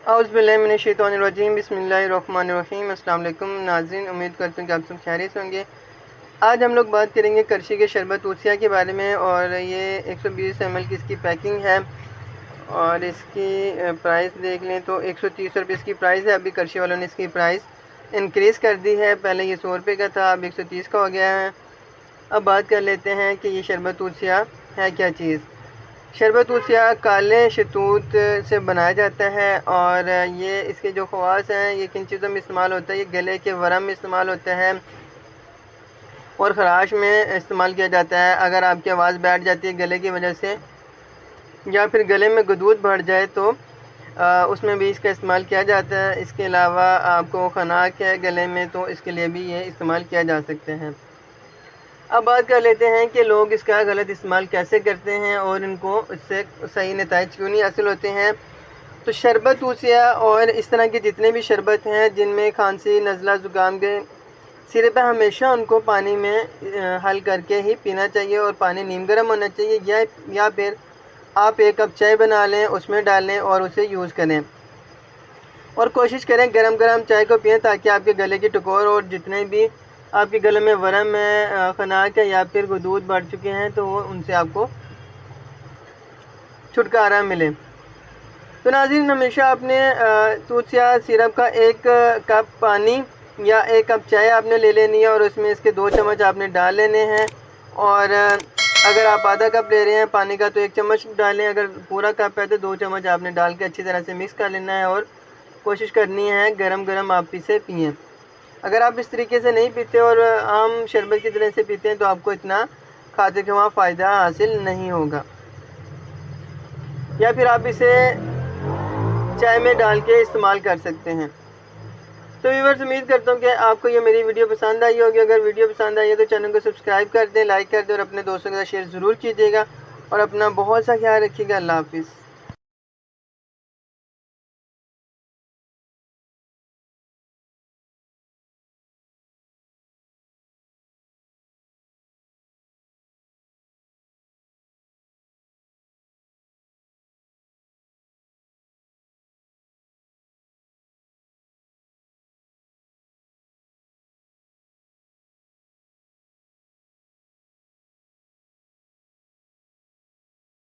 औज़ुबिल्लाहिमिनश्शैतानिर्रजीम बिस्मिल्लाहिर्रहमानिर्रहीम। अस्सलाम वालेकुम नाज़रीन, उम्मीद करता हूँ कि आप सब खैरियत से होंगे। आज हम लोग बात करेंगे करशी के शरबत तूसिया के बारे में। और ये 120 ml की इसकी पैकिंग है और इसकी प्राइस देख लें तो 130 रुपये इसकी प्राइस है। अभी करशी वालों ने इसकी प्राइस इंक्रीज़ कर दी है, पहले ये 100 रुपये का था, अब 130 का हो गया है। अब बात कर लेते हैं कि ये शरबत तूसिया है क्या चीज़। शरबत तूसिया काले शतूत से बनाया जाता है और ये इसके जो ख़वास हैं ये किन चीज़ों में इस्तेमाल होता है। ये गले के वरम में इस्तेमाल होता है और ख़राश में इस्तेमाल किया जाता है। अगर आपकी आवाज़ बैठ जाती है गले की वजह से या फिर गले में गदूद बढ़ जाए तो उसमें भी इसका इस्तेमाल किया जाता है। इसके अलावा आपको खनाक है गले में तो इसके लिए भी ये इस्तेमाल किया जा सकते हैं। अब बात कर लेते हैं कि लोग इसका गलत इस्तेमाल कैसे करते हैं और इनको इससे सही नताइज क्यों नहीं हासिल होते हैं। तो शरबत तूसिया और इस तरह के जितने भी शरबत हैं जिनमें खांसी नज़ला ज़ुकाम के सिरप है, हमेशा उनको पानी में हल करके ही पीना चाहिए और पानी नीम गर्म होना चाहिए। या फिर आप 1 कप चाय बना लें, उसमें डालें और उसे यूज़ करें और कोशिश करें गरम गरम चाय को पिएँ ताकि आपके गले की टकोर और जितने भी आपके गले में वरम है, खनाक है या फिर गदूद बढ़ चुके हैं तो उनसे आपको छुटकारा मिले। तो नाज़रीन, हमेशा आपने तूसिया सिरप का 1 कप पानी या 1 कप चाय आपने ले लेनी है और उसमें इसके 2 चम्मच आपने डाल लेने हैं। और अगर आप आधा कप ले रहे हैं पानी का तो 1 चम्मच डालें, अगर पूरा कप है तो 2 चम्मच आपने डाल के अच्छी तरह से मिक्स कर लेना है और कोशिश करनी है गरम गरम आप इसे पिएँ। अगर आप इस तरीके से नहीं पीते और आम शरबत की तरह से पीते हैं तो आपको इतना खाते के वहाँ फ़ायदा हासिल नहीं होगा। या फिर आप इसे चाय में डाल के इस्तेमाल कर सकते हैं। तो व्यूअर्स, उम्मीद करता हूँ कि आपको ये मेरी वीडियो पसंद आई होगी। अगर वीडियो पसंद आई है तो चैनल को सब्सक्राइब कर दें, लाइक कर दें और अपने दोस्तों के साथ शेयर ज़रूर कीजिएगा और अपना बहुत सा ख्याल रखिएगा। अल्लाह हाफ़िज़।